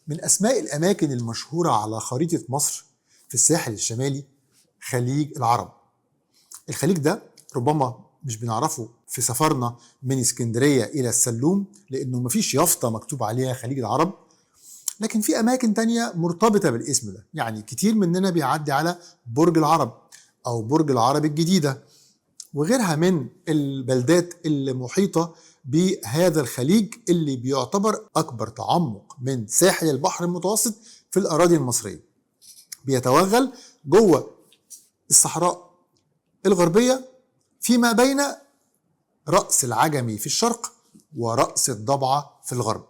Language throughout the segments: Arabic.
من أسماء الأماكن المشهورة على خريطة مصر في الساحل الشمالي خليج العرب. الخليج ده ربما مش بنعرفه في سفرنا من اسكندرية إلى السلوم لأنه مفيش يافطة مكتوب عليها خليج العرب، لكن في أماكن تانية مرتبطة بالاسم ده. يعني كتير مننا بيعدي على برج العرب أو برج العرب الجديدة وغيرها من البلدات المحيطة بهذا الخليج اللي بيعتبر أكبر تعمق من ساحل البحر المتوسط في الأراضي المصرية. بيتوغل جوه الصحراء الغربية فيما بين رأس العجمي في الشرق ورأس الضبعة في الغرب.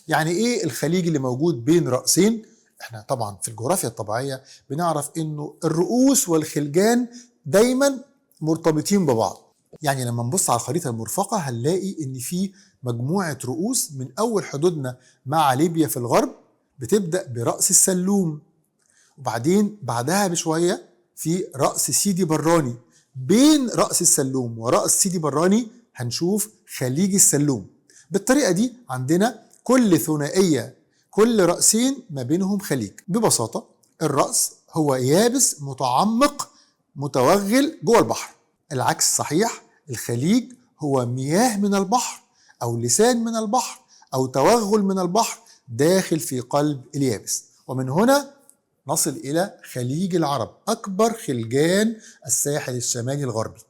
يعني ايه الخليج اللي موجود بين رأسين؟ احنا طبعا في الجغرافيا الطبيعية بنعرف انه الرؤوس والخلجان دايما مرتبطين ببعض. يعني لما نبص على الخريطة المرفقة هنلاقي ان في مجموعة رؤوس من اول حدودنا مع ليبيا في الغرب بتبدأ برأس السلوم، وبعدين بعدها بشوية في رأس سيدي براني. بين رأس السلوم ورأس سيدي براني هنشوف خليج السلوم. بالطريقة دي عندنا كل ثنائية كل رأسين ما بينهم خليج. ببساطة الرأس هو يابس متعمق متوغل جوه البحر. العكس صحيح، الخليج هو مياه من البحر أو لسان من البحر أو توغل من البحر داخل في قلب اليابس. ومن هنا نصل إلى خليج العرب، أكبر خلجان الساحل الشمالي الغربي.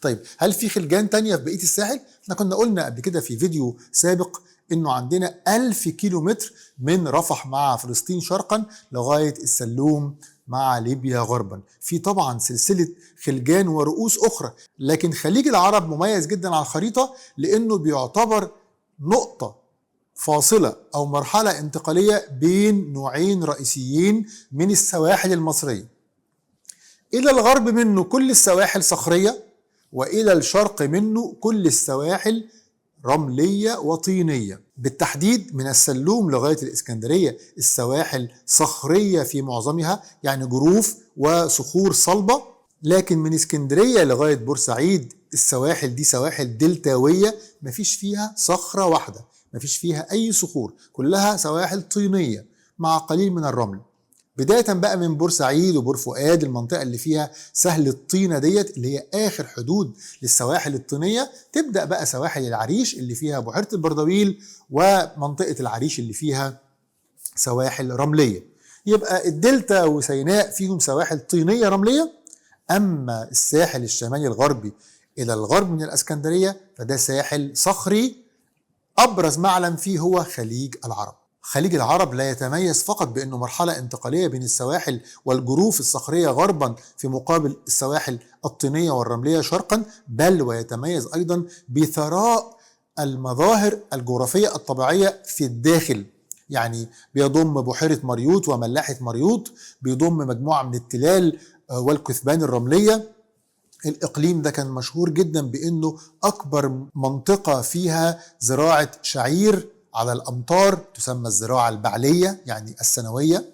طيب هل في خلجان تانية في بقية الساحل؟ احنا كنا قلنا قبل كده في فيديو سابق انه عندنا 1000 كيلومتر من رفح مع فلسطين شرقا لغاية السلوم مع ليبيا غربا. في طبعا سلسلة خلجان ورؤوس أخرى، لكن خليج العرب مميز جدا على الخريطة لأنه بيعتبر نقطة فاصلة أو مرحلة انتقالية بين نوعين رئيسيين من السواحل المصرية. إلى الغرب منه كل السواحل صخرية، وإلى الشرق منه كل السواحل رملية وطينية. بالتحديد من السلوم لغاية الإسكندرية السواحل صخرية في معظمها، يعني جروف وصخور صلبة. لكن من اسكندرية لغاية بورسعيد السواحل دي سواحل دلتاوية مفيش فيها صخرة واحدة، مفيش فيها أي صخور، كلها سواحل طينية مع قليل من الرمل. بداية بقى من بورسعيد وبور فؤاد، المنطقة اللي فيها سهل الطينة ديت اللي هي آخر حدود للسواحل الطينية، تبدأ بقى سواحل العريش اللي فيها بحيرة البردويل ومنطقة العريش اللي فيها سواحل رملية. يبقى الدلتا وسيناء فيهم سواحل طينية رملية. أما الساحل الشمالي الغربي إلى الغرب من الإسكندرية فده ساحل صخري، أبرز معلم فيه هو خليج العرب. خليج العرب لا يتميز فقط بأنه مرحلة انتقالية بين السواحل والجروف الصخرية غربا في مقابل السواحل الطينية والرملية شرقا، بل ويتميز أيضا بثراء المظاهر الجغرافية الطبيعية في الداخل. يعني بيضم بحيرة مريوط وملاحة مريوط، بيضم مجموعة من التلال والكثبان الرملية. الإقليم ده كان مشهور جدا بأنه أكبر منطقة فيها زراعة شعير على الأمطار، تسمى الزراعة البعلية يعني السنوية،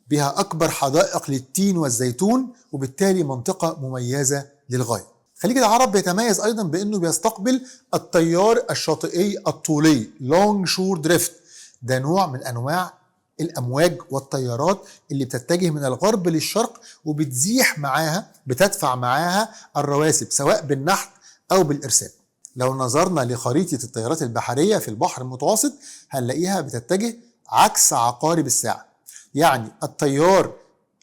بها أكبر حدائق للتين والزيتون، وبالتالي منطقة مميزة للغاية. خليج العرب بيتميز أيضا بأنه بيستقبل التيار الشاطئي الطولي لونج شور دريفت. ده نوع من أنواع الأمواج والتيارات اللي بتتجه من الغرب للشرق وبتزيح معاها بتدفع معاها الرواسب سواء بالنحت أو بالإرسال. لو نظرنا لخريطة التيارات البحرية في البحر المتوسط هنلاقيها بتتجه عكس عقارب الساعة. يعني التيار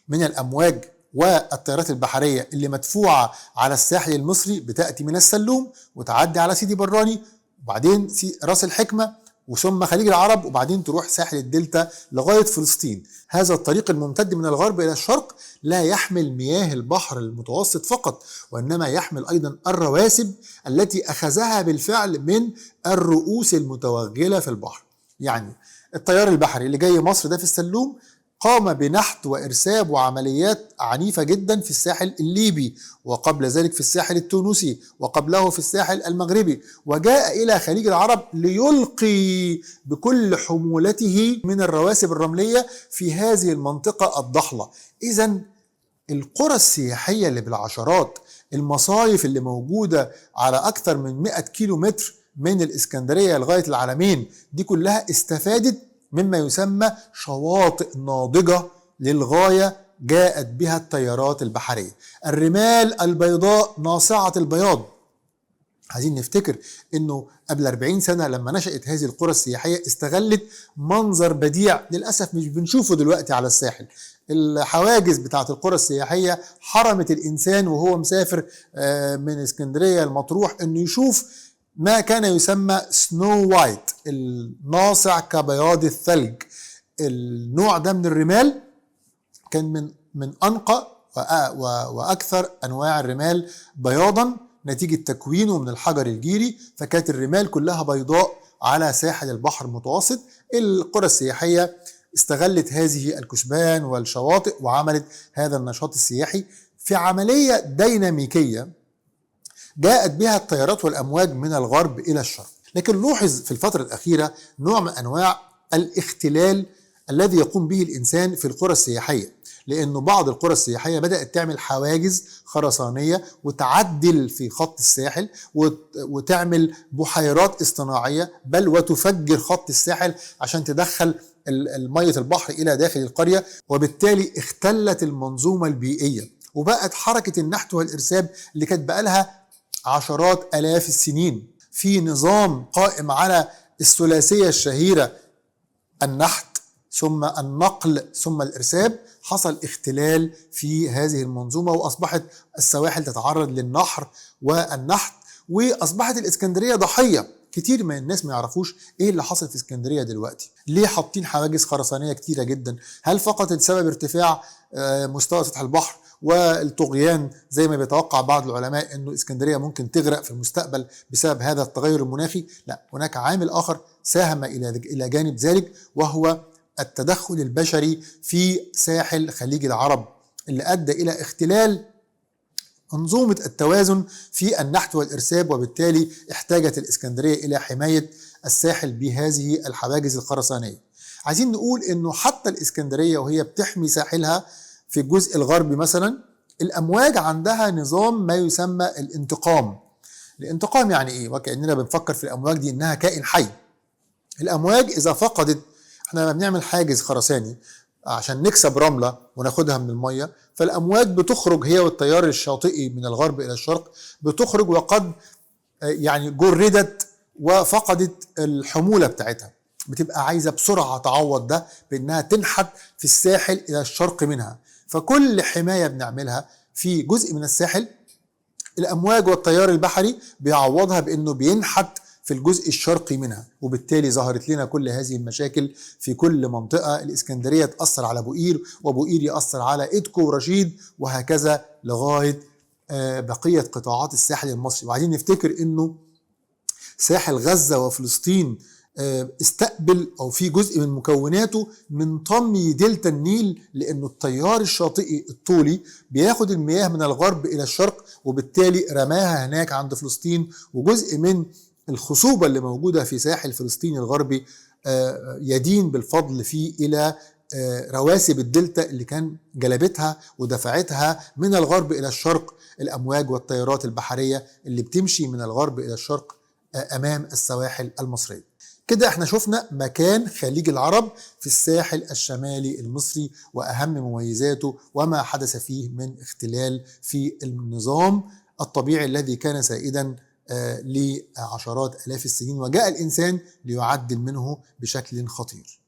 من الأمواج والتيارات البحرية اللي مدفوعة على الساحل المصري بتأتي من السلوم وتعدي على سيدي براني وبعدين راس الحكمة وثم خليج العرب وبعدين تروح ساحل الدلتا لغاية فلسطين. هذا الطريق الممتد من الغرب إلى الشرق لا يحمل مياه البحر المتوسط فقط، وإنما يحمل أيضا الرواسب التي أخذها بالفعل من الرؤوس المتوغلة في البحر. يعني التيار البحري اللي جاي مصر ده في السلوم قام بنحت وإرساب وعمليات عنيفة جدا في الساحل الليبي، وقبل ذلك في الساحل التونسي، وقبله في الساحل المغربي، وجاء إلى خليج العرب ليلقي بكل حمولته من الرواسب الرملية في هذه المنطقة الضحلة. إذن القرى السياحية اللي بالعشرات، المصايف اللي موجودة على أكثر من 100 كيلو متر من الإسكندرية لغاية العلمين، دي كلها استفادت مما يسمى شواطئ ناضجة للغاية جاءت بها التيارات البحرية. الرمال البيضاء ناصعة البياض. عايزين نفتكر انه قبل 40 سنة لما نشأت هذه القرى السياحية استغلت منظر بديع للأسف مش بنشوفه دلوقتي على الساحل. الحواجز بتاعت القرى السياحية حرمت الإنسان وهو مسافر من اسكندرية المطروح انه يشوف ما كان يسمى سنو وايت، الناصع كبياض الثلج. النوع ده من الرمال كان من أنقى وأكثر أنواع الرمال بياضا نتيجة تكوينه من الحجر الجيري، فكانت الرمال كلها بيضاء على ساحل البحر المتوسط. القرى السياحية استغلت هذه الكثبان والشواطئ وعملت هذا النشاط السياحي في عملية ديناميكية جاءت بها التيارات والأمواج من الغرب إلى الشرق. لكن لوحظ في الفترة الأخيرة نوع من أنواع الاختلال الذي يقوم به الإنسان في القرى السياحية، لأنه بعض القرى السياحية بدأت تعمل حواجز خرسانية وتعدل في خط الساحل وتعمل بحيرات اصطناعية، بل وتفجر خط الساحل عشان تدخل المية البحر إلى داخل القرية، وبالتالي اختلت المنظومة البيئية وبقت حركة النحت والإرساب اللي كانت بقالها عشرات آلاف السنين في نظام قائم على الثلاثية الشهيرة النحت ثم النقل ثم الإرساب. حصل اختلال في هذه المنظومة وأصبحت السواحل تتعرض للنحر والنحت، وأصبحت الإسكندرية ضحية. كتير من الناس ما يعرفوش ايه اللي حصل في اسكندرية دلوقتي، ليه حاطين حواجز خرسانية كتيرة جدا. هل فقط السبب ارتفاع مستوى سطح البحر والطغيان زي ما بيتوقع بعض العلماء انه اسكندرية ممكن تغرق في المستقبل بسبب هذا التغير المناخي؟ لا، هناك عامل آخر ساهم إلى جانب ذلك، وهو التدخل البشري في ساحل خليج العرب اللي أدى إلى اختلال منظومة التوازن في النحت والإرساب، وبالتالي احتاجت الإسكندرية إلى حماية الساحل بهذه الحواجز الخرسانية. عايزين نقول إنه حتى الإسكندرية وهي بتحمي ساحلها في الجزء الغربي مثلا، الأمواج عندها نظام ما يسمى الانتقام. الانتقام يعني إيه؟ وكأننا بنفكر في الأمواج دي إنها كائن حي. الأمواج إذا فقدت، احنا لما بنعمل حاجز خرساني عشان نكسب رملة وناخدها من المية، فالأمواج بتخرج هي والتيار الشاطئي من الغرب إلى الشرق، بتخرج وقد يعني جردت وفقدت الحمولة بتاعتها، بتبقى عايزة بسرعة تعوض ده بأنها تنحت في الساحل إلى الشرق منها. فكل حماية بنعملها في جزء من الساحل الأمواج والتيار البحري بيعوضها بأنه بينحت في الجزء الشرقي منها، وبالتالي ظهرت لنا كل هذه المشاكل في كل منطقة. الإسكندرية تأثر على بؤير، وبؤير يأثر على إدكو ورشيد، وهكذا لغاية بقية قطاعات الساحل المصري. وعايزين نفتكر أنه ساحل غزة وفلسطين استقبل أو في جزء من مكوناته من طمي دلتا النيل، لأنه التيار الشاطئي الطولي بياخد المياه من الغرب إلى الشرق، وبالتالي رماها هناك عند فلسطين. وجزء من الخصوبة اللي موجودة في ساحل فلسطين الغربي يدين بالفضل فيه إلى رواسب الدلتا اللي كان جلبتها ودفعتها من الغرب إلى الشرق الأمواج والتيارات البحرية اللي بتمشي من الغرب إلى الشرق أمام السواحل المصرية. كده احنا شفنا مكان خليج العرب في الساحل الشمالي المصري وأهم مميزاته وما حدث فيه من اختلال في النظام الطبيعي الذي كان سائدا لعشرات آلاف السنين، وجاء الإنسان ليعدل منه بشكل خطير.